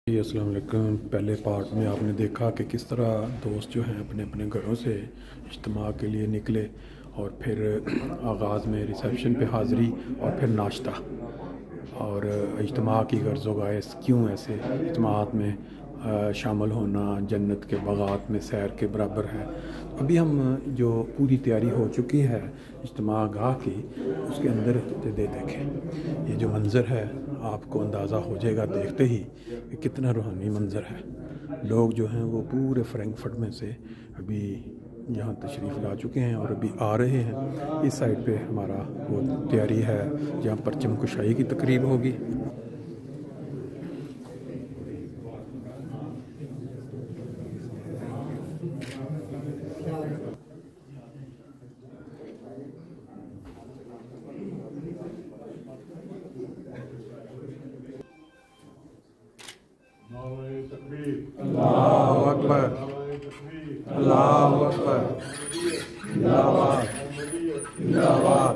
जी अस्सलाम वालेकुम। पहले पार्ट में आपने देखा कि किस तरह दोस्त जो हैं अपने अपने घरों से इज्तिमा के लिए निकले और फिर आगाज़ में रिसेप्शन पे हाज़िरी और फिर नाश्ता और इज्तिमा की गर्ज़ वगायस क्यों ऐसे इज्तिमात में शामिल होना जन्नत के बागात में सैर के बराबर है। अभी हम जो पूरी तैयारी हो चुकी है इज्तिमा गाह की, उसके अंदर दे देखें ये जो मंज़र है आपको अंदाज़ा हो जाएगा देखते ही कि कितना रूहानी मंज़र है। लोग जो हैं वो पूरे फ्रैंकफर्ट में से अभी यहाँ तशरीफ़ ला चुके हैं और अभी आ रहे हैं। इस साइड पे हमारा वो तैयारी है जहाँ परचम कुशाई की तकरीब होगी। अल्लाहु अकबर, अल्लाहु अकबर, जिंदाबाद, जिंदाबाद।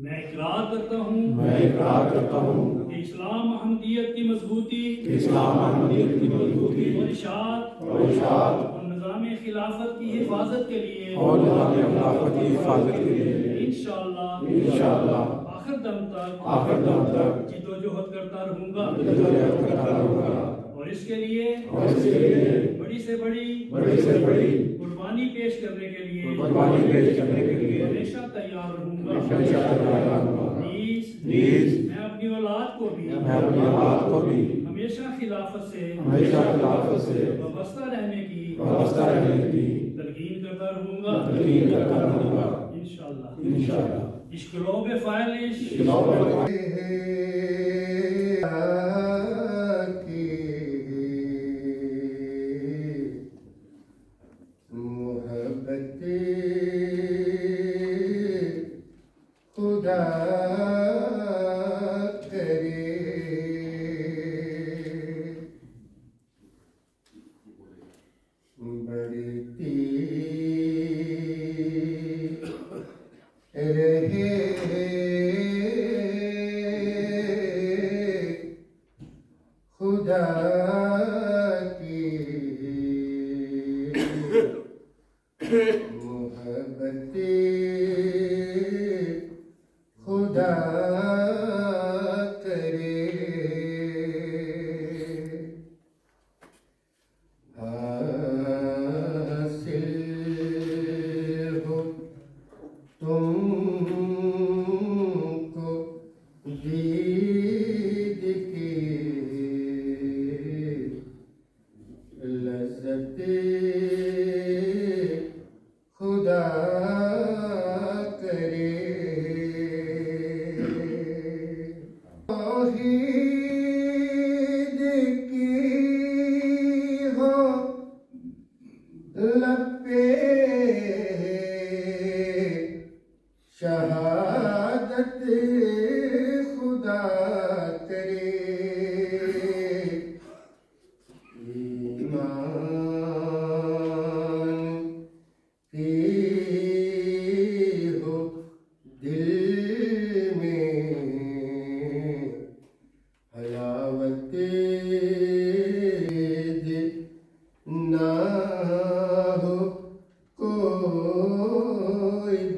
मैं इकरार करता हूँ कि इस्लाम अहमदियत की मजबूती और इशाअत और निज़ाम खिलाफत की हिफाजत के लिए इंशाअल्लाह आखिर दम तक जिद्दोजहद करता रहूँगा और इसके लिए बड़ी से बड़ी कुर्बानी पेश करने के लिए हमेशा तैयार रहूँगा। प्लीज मैं अपनी औलाद को भी हमेशा खिलाफत से वाबस्ता रहने की तलकीन करता रहूँगा इंशाअल्लाह। इश्क़-ओ-बे फ़ाइलिश मोहब्बतें खुदा करे। बढ़ती रहे खुदा की मोहब्बतें खुदा करे। हासिल हो तुमको दीद की लज़्ज़तें खुदा करे। तौहीद की हो लब पे शहादत खुदा करे। ईमान की हो दिल में हलावत ना हो कोई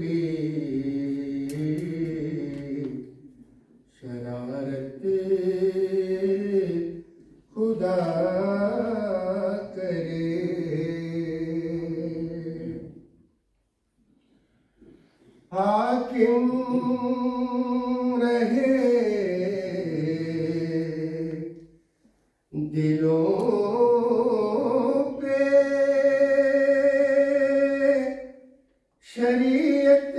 भी शरारत खुदा करे। हाकिम रहे दिलों पे शरीयत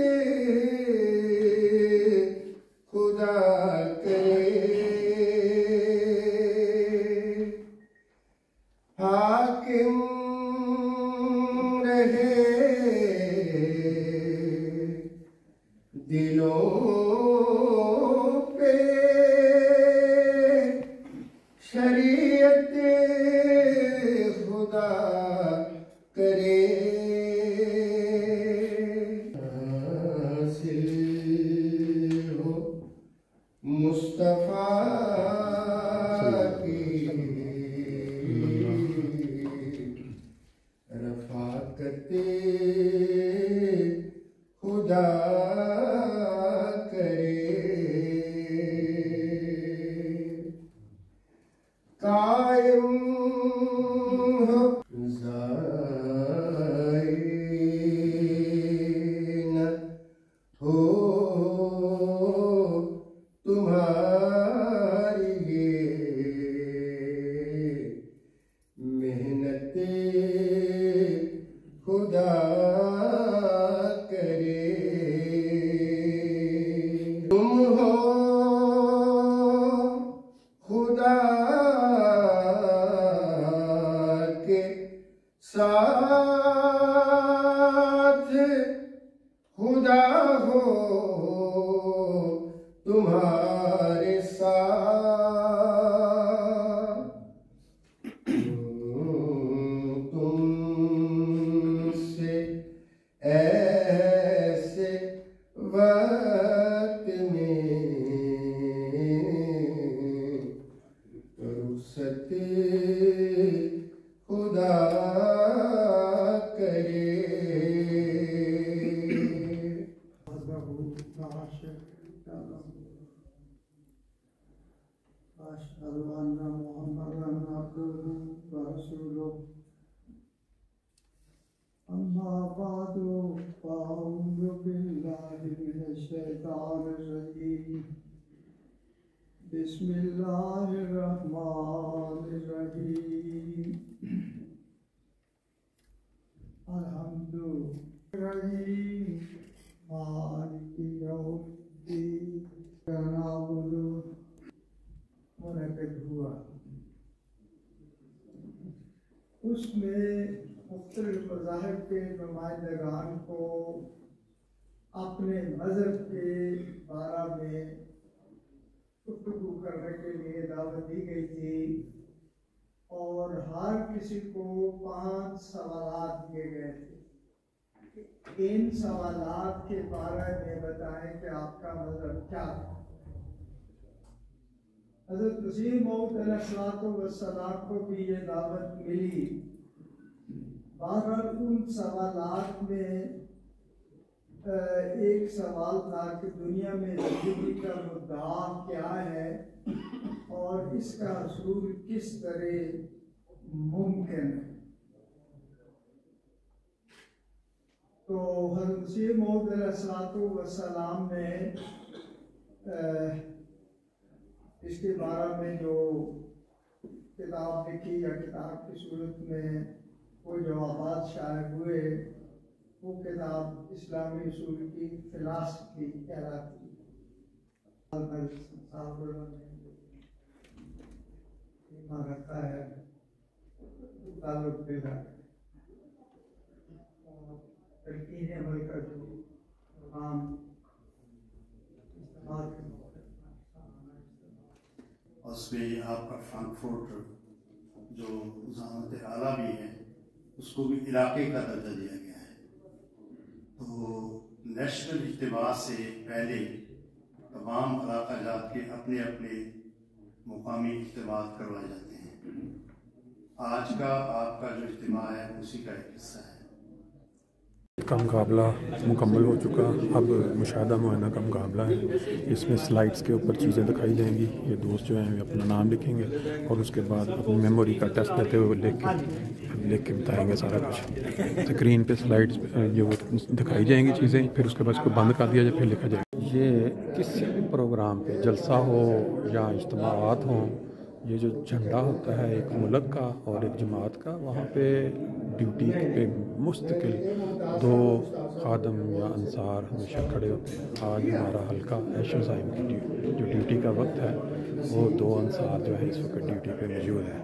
खुदा करे। हाकिम रहे दिलों पे शरीयत खुदा करे। हासिल हो मुस्तफा की रफ़ाकते खुदा करे। कायम हो ज़ाइन हो तुम्हारी ये मेहनतें खुदा करे। तुम हो खुदा के साथ खुदा हो तुम्हारे साथ। तुमसे ऐसे वक्त में रुखसत खुदा करे। अशहदु अन्ना मुहम्मदन अब्दुहु व रसूलुहु। अम्मा बादु फ़अऊज़ु बिल्लाहि मिनश शैतानिर रजीम। बिस्मिल्लाहिर रहमानिर रहीम। अल्हम्दुलिल्लाहि मालिकि यौमिद्दीन नअबुदु मुनक़िद हुआ। उसमें मुख्तलिफ मज़ाहिब के नुमाइंदगान को अपने मज़हब के बारे में गुफ्तगू करने के लिए दावत दी गई थी और हर किसी को 5 सवाल दिए गए थे। इन सवालात के बारे में बताएं कि आपका मज़हब क्या है। हज़रत मसीह मौऊद अलैहिस्सलाम को भी ये दावत मिली। बहरहाल उन सवालात में एक सवाल था कि दुनिया में ज़िंदगी का मुद्दा क्या है और इसका हसूल किस तरह मुमकिन है। तो हज़रत मसीह मौऊद अलैहिस्सलाम ने इसके बारे में जो किताब लिखी या किताब की सूरत में कोई जवाबात शाये हुए, वो किताब इस्लामी उसूल की फिलासफी कहलाती रखा है ताल्लुक पैदा तरकीन अमल का जो काम उसमें आपका फ्रैंकफर्ट जो ज़मानत आला भी है उसको भी इलाके का दर्जा दिया गया है। तो नेशनल इज्तिमा से पहले तमाम इलाका जात के अपने अपने मुकामी इज्तिमा करवाए जाते हैं। आज का आपका जो इज्तिमा है उसी का एक हिस्सा है। का मुकाबला मुकम्मल हो चुका। अब मुशाहदा मुआयना का मुकाबला है। इसमें स्लाइड्स के ऊपर चीज़ें दिखाई देंगी। ये दोस्त जो हैं अपना नाम लिखेंगे और उसके बाद अपनी मेमोरी का टेस्ट देते हुए लिख के बताएंगे सारा कुछ। स्क्रीन पे स्लाइड्स जो दिखाई जाएंगी चीज़ें, फिर उसके बाद उसको बंद कर दिया जाए, फिर लिखा जाएगा। ये किसी भी प्रोग्राम पे जलसा हो या इज्तिमाआत हों, ये जो झंडा होता है एक मुल्क का और एक जमात का, वहाँ पे ड्यूटी पे मुस्तकिल 2 खादम या अंसार हमेशा खड़े होते हैं। आज हमारा हल्का ऐशो साइम की जो ड्यूटी का वक्त है, वो 2 अंसार जो है इस वक्त ड्यूटी पे मौजूद है।